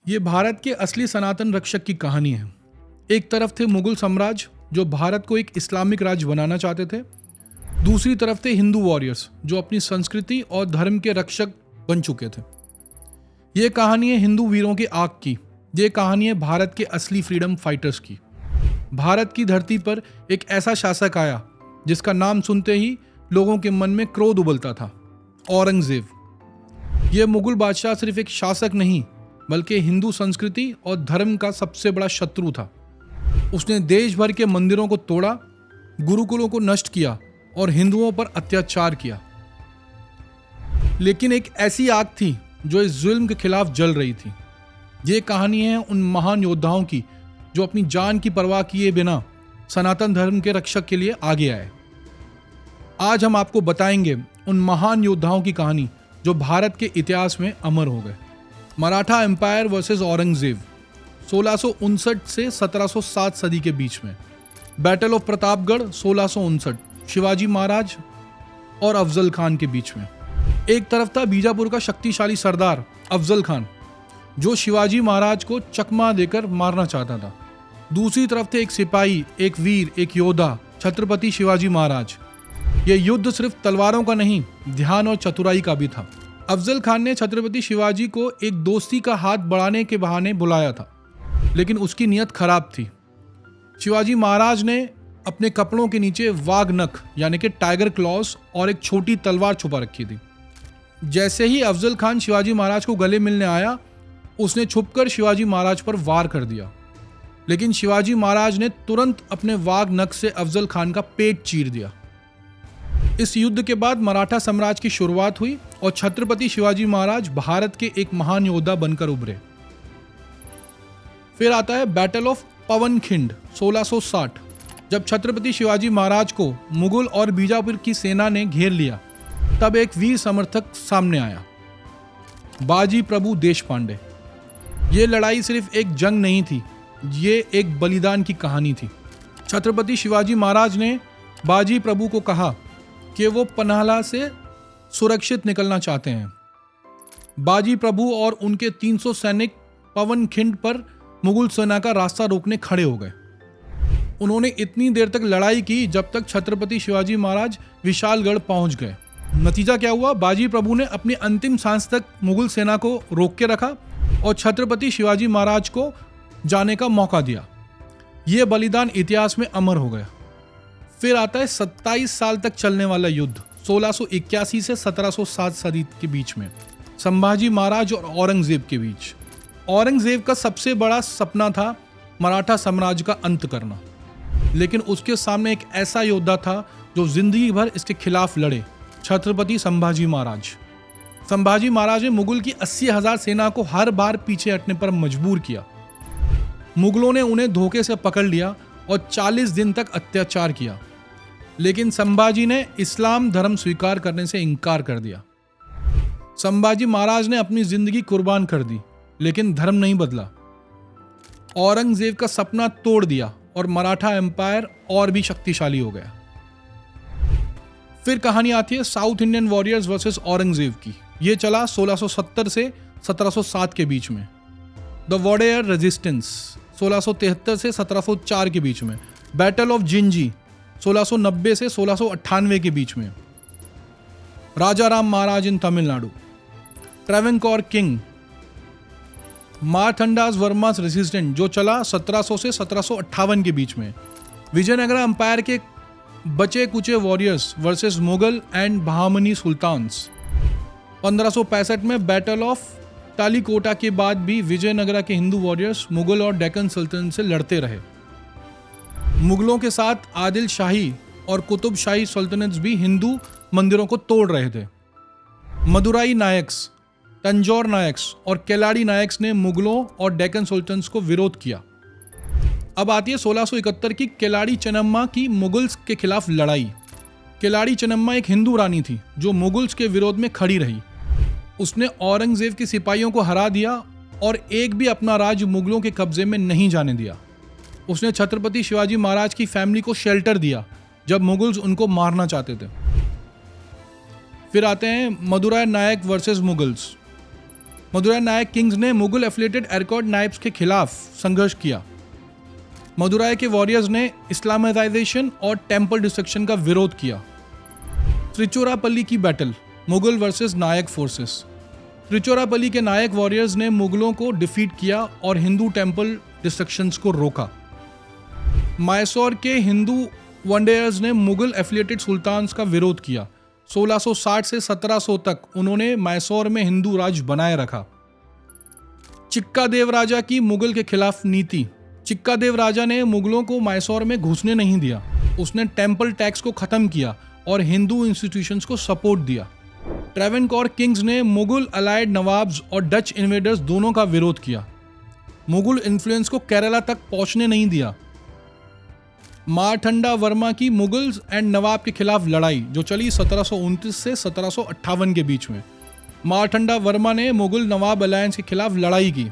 ये भारत के असली सनातन रक्षक की कहानी है। एक तरफ थे मुगल साम्राज्य जो भारत को एक इस्लामिक राज्य बनाना चाहते थे। दूसरी तरफ थे हिंदू वॉरियर्स जो अपनी संस्कृति और धर्म के रक्षक बन चुके थे। ये कहानी है हिंदू वीरों की आग की। ये कहानी है भारत के असली फ्रीडम फाइटर्स की। भारत की धरती पर एक ऐसा शासक आया जिसका नाम सुनते ही लोगों के मन में क्रोध उबलता था, औरंगजेब। ये मुगल बादशाह सिर्फ एक शासक नहीं बल्कि हिंदू संस्कृति और धर्म का सबसे बड़ा शत्रु था। उसने देश भर के मंदिरों को तोड़ा, गुरुकुलों को नष्ट किया और हिंदुओं पर अत्याचार किया। लेकिन एक ऐसी आग थी जो इस जुल्म के खिलाफ जल रही थी। ये कहानी है उन महान योद्धाओं की जो अपनी जान की परवाह किए बिना सनातन धर्म के रक्षक के लिए आगे आए। आज हम आपको बताएंगे उन महान योद्धाओं की कहानी जो भारत के इतिहास में अमर हो गए। मराठा एम्पायर वर्सेस औरंगजेब 1659 से 1707 सदी के बीच में। बैटल ऑफ प्रतापगढ़ 1659 शिवाजी महाराज और अफजल खान के बीच में। एक तरफ था बीजापुर का शक्तिशाली सरदार अफजल खान जो शिवाजी महाराज को चकमा देकर मारना चाहता था। दूसरी तरफ थे एक सिपाही, एक वीर, एक योद्धा छत्रपति शिवाजी महाराज। यह युद्ध सिर्फ तलवारों का नहीं, ध्यान और चतुराई का भी था। अफजल खान ने छत्रपति शिवाजी को एक दोस्ती का हाथ बढ़ाने के बहाने बुलाया था, लेकिन उसकी नीयत खराब थी। शिवाजी महाराज ने अपने कपड़ों के नीचे वाघ नख यानी कि टाइगर क्लॉज और एक छोटी तलवार छुपा रखी थी। जैसे ही अफजल खान शिवाजी महाराज को गले मिलने आया, उसने छुपकर शिवाजी महाराज पर वार कर दिया। लेकिन शिवाजी महाराज ने तुरंत अपने वाघ नख से अफजल खान का पेट चीर दिया। इस युद्ध के बाद मराठा साम्राज्य की शुरुआत हुई और छत्रपति शिवाजी महाराज भारत के एक महान योद्धा बनकर उभरे। फिर आता है बैटल ऑफ पवनखिंड 1660। जब छत्रपति शिवाजी महाराज को मुगल और बीजापुर की सेना ने घेर लिया, तब एक वीर समर्थक सामने आया, बाजी प्रभु देशपांडे। ये लड़ाई सिर्फ एक जंग नहीं थी, ये एक बलिदान की कहानी थी। छत्रपति शिवाजी महाराज ने बाजी प्रभु को कहा कि वो पन्हाला से सुरक्षित निकलना चाहते हैं। बाजी प्रभु और उनके 300 सैनिक पवनखिंड पर मुगल सेना का रास्ता रोकने खड़े हो गए। उन्होंने इतनी देर तक लड़ाई की जब तक छत्रपति शिवाजी महाराज विशालगढ़ पहुंच गए। नतीजा क्या हुआ? बाजी प्रभु ने अपनी अंतिम सांस तक मुगल सेना को रोक के रखा और छत्रपति शिवाजी महाराज को जाने का मौका दिया। यह बलिदान इतिहास में अमर हो गया। फिर आता है 27 साल तक चलने वाला युद्ध 1681 से 1707 सदी के बीच में, संभाजी महाराज और औरंगजेब के बीच। औरंगजेब का सबसे बड़ा सपना था मराठा साम्राज्य का अंत करना, लेकिन उसके सामने एक ऐसा योद्धा था जो जिंदगी भर इसके खिलाफ लड़े, छत्रपति संभाजी महाराज। संभाजी महाराज ने मुगल की 80,000 सेना को हर बार पीछे हटने पर मजबूर किया। मुगलों ने उन्हें धोखे से पकड़ लिया और 40 दिन तक अत्याचार किया, लेकिन संभाजी ने इस्लाम धर्म स्वीकार करने से इनकार कर दिया। संभाजी महाराज ने अपनी जिंदगी कुर्बान कर दी, लेकिन धर्म नहीं बदला। औरंगजेब का सपना तोड़ दिया और मराठा एम्पायर और भी शक्तिशाली हो गया। फिर कहानी आती है south Indian warriors versus Aurangzeb की। यह चला 1670 से 1707 के बीच में। द वॉडेयर रेजिस्टेंस 1673 से 1704 के बीच में। बैटल ऑफ जिंजी 1690 से 1698 के बीच में। राजा राम महाराज इन तमिलनाडु। ट्रेवेंकोर किंग। मारथंडास वर्मास रेजिस्टेंट जो चला 1700 से 1758 के बीच में। विजयनगर एम्पायर के बचे कुचे warriors versus Mughal and Bahmani sultans. 1565 में बैटल ऑफ तालीकोटा के बाद भी विजयनगरा के हिंदू वॉरियर्स मुगल और डेक्कन सल्तनत से लड़ते रहे। मुगलों के साथ आदिल शाही और कुतुब शाही सल्तनत भी हिंदू मंदिरों को तोड़ रहे थे। मदुराई नायक्स, तंजौर नायक्स और केलाड़ी नायक्स ने मुगलों और डेक्कन सल्तनत को विरोध किया। अब आती है 1671 की केलाड़ी चेन्नम्मा की मुगल्स के खिलाफ लड़ाई। केलाड़ी चेन्नम्मा एक हिंदू रानी थी जो मुगल्स के विरोध में खड़ी रही। उसने औरंगजेब के सिपाहियों को हरा दिया और एक भी अपना राज्य मुगलों के कब्जे में नहीं जाने दिया। उसने छत्रपति शिवाजी महाराज की फैमिली को शेल्टर दिया जब मुगल्स उनको मारना चाहते थे। फिर आते हैं मदुराई नायक वर्सेस मुगल्स। मदुराई नायक किंग्स ने मुगल एफिलिएटेड एरकॉड नाइब्स के खिलाफ संघर्ष किया। मदुराई के वॉरियर्स ने इस्लामाइजेशन और टेम्पल डिस्ट्रक्शन का विरोध किया। त्रिचोरापल्ली की बैटल, मुगल वर्सेस नायक फोर्सेस। त्रिचोरापल्ली के नायक वॉरियर्स ने मुगलों को डिफीट किया और हिंदू टेम्पल डिस्ट्रक्शंस को रोका। मैसूर के हिंदू वंडेयर्स ने मुगल एफिलिएटेड सुल्तान्स का विरोध किया। 1660 से 1700 तक उन्होंने मैसूर में हिंदू राज बनाए रखा। चिक्का देव राजा की मुगल के खिलाफ नीति। चिक्का देव राजा ने मुगलों को मैसूर में घुसने नहीं दिया। उसने टेम्पल टैक्स को खत्म किया और हिंदू इंस्टीट्यूशंस को सपोर्ट दिया। ट्रेवेनकोर किंग्स ने मुगल अलाइड नवाब्स और डच इन्वेडर्स दोनों का विरोध किया। मुगल इन्फ्लुएंस को केरला तक पहुंचने नहीं दिया। मारठंडा वर्मा की मुगल्स एंड नवाब के खिलाफ लड़ाई जो चली 1729 से 1758 के बीच में। मारठंडा वर्मा ने मुगल नवाब अलायंस के खिलाफ लड़ाई की।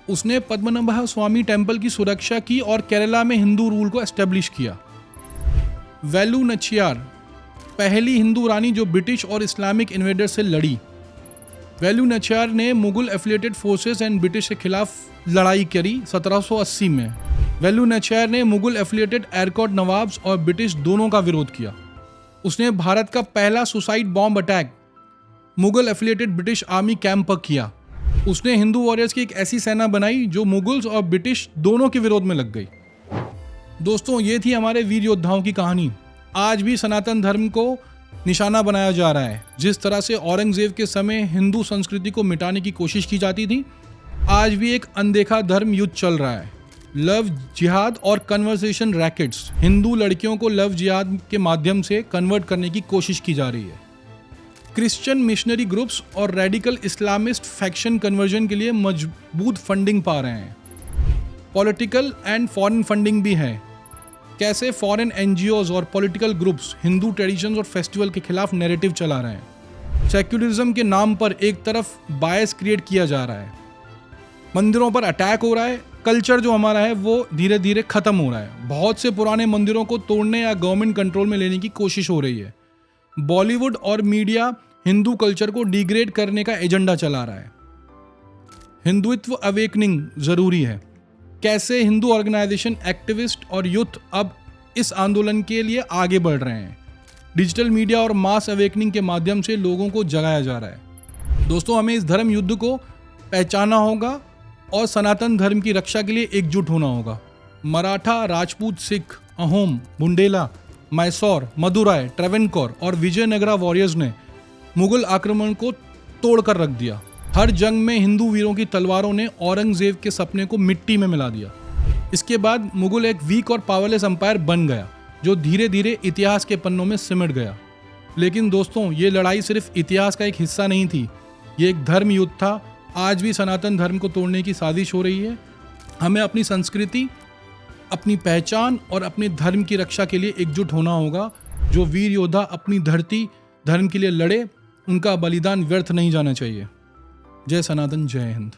उसने पद्मनाभ स्वामी टेम्पल की सुरक्षा की और केरला में हिंदू रूल को एस्टेब्लिश किया। वेलु नचियार, पहली हिंदू रानी जो ब्रिटिश और इस्लामिक इन्वेडर से लड़ी। वेलु नचियार ने Mughal affiliated forces and British के खिलाफ लड़ाई करी 1780 में। वेलु नचियार ने मुगल एफिलिएटेड एरकॉड नवाब्स और ब्रिटिश दोनों का विरोध किया। उसने भारत का पहला suicide bomb attack Mughal affiliated British army camp पर किया। उसने हिंदू वॉरियर्स की एक ऐसी सेना बनाई जो मुगल्स और ब्रिटिश दोनों के विरोध में लग गई। दोस्तों, ये थी हमारे वीर योद्धाओं की कहानी। आज भी सनातन धर्म को निशाना बनाया जा रहा है। जिस तरह से औरंगजेब के समय हिंदू संस्कृति को मिटाने की कोशिश की जाती थी, आज भी एक अनदेखा धर्म युद्ध चल रहा है। लव जिहाद और कन्वर्सेशन रैकेट्स, हिंदू लड़कियों को लव जिहाद के माध्यम से कन्वर्ट करने की कोशिश की जा रही है। क्रिश्चियन मिशनरी ग्रुप्स और रेडिकल इस्लामिस्ट फैक्शन कन्वर्जन के लिए मजबूत फंडिंग पा रहे हैं। पॉलिटिकल एंड फॉरेन फंडिंग भी है। कैसे फॉरेन एनजीओज और पॉलिटिकल ग्रुप्स हिंदू ट्रेडिशंस और फेस्टिवल के खिलाफ नैरेटिव चला रहे हैं। सेक्युलरिज्म के नाम पर एक तरफ बायस क्रिएट किया जा रहा है। मंदिरों पर अटैक हो रहा है। कल्चर जो हमारा है वो धीरे धीरे खत्म हो रहा है। बहुत से पुराने मंदिरों को तोड़ने या गवर्नमेंट कंट्रोल में लेने की कोशिश हो रही है। बॉलीवुड और मीडिया हिंदू कल्चर को डिग्रेड करने का एजेंडा चला रहा है। हिंदुत्व अवेकनिंग जरूरी है। कैसे हिंदू ऑर्गेनाइजेशन, एक्टिविस्ट और यूथ अब इस आंदोलन के लिए आगे बढ़ रहे हैं। डिजिटल मीडिया और मास अवेकनिंग के माध्यम से लोगों को जगाया जा रहा है। दोस्तों, हमें इस धर्म युद्ध को पहचाना होगा और सनातन धर्म की रक्षा के लिए एकजुट होना होगा। मराठा, राजपूत, सिख, अहोम, बुंडेला, मैसूर, मदुराई, ट्रेवेनकोर और विजयनगरा वॉरियर्स ने मुगल आक्रमण को तोड़कर रख दिया। हर जंग में हिंदू वीरों की तलवारों ने औरंगजेब के सपने को मिट्टी में मिला दिया। इसके बाद मुगल एक वीक और पावरलेस एम्पायर बन गया जो धीरे धीरे इतिहास के पन्नों में सिमट गया। लेकिन दोस्तों, ये लड़ाई सिर्फ इतिहास का एक हिस्सा नहीं थी, ये एक धर्म युद्ध था। आज भी सनातन धर्म को तोड़ने की साजिश हो रही है। हमें अपनी संस्कृति, अपनी पहचान और अपने धर्म की रक्षा के लिए एकजुट होना होगा। जो वीर योद्धा अपनी धरती, धर्म के लिए लड़े, उनका बलिदान व्यर्थ नहीं जाना चाहिए। जय सनातन, जय हिंद।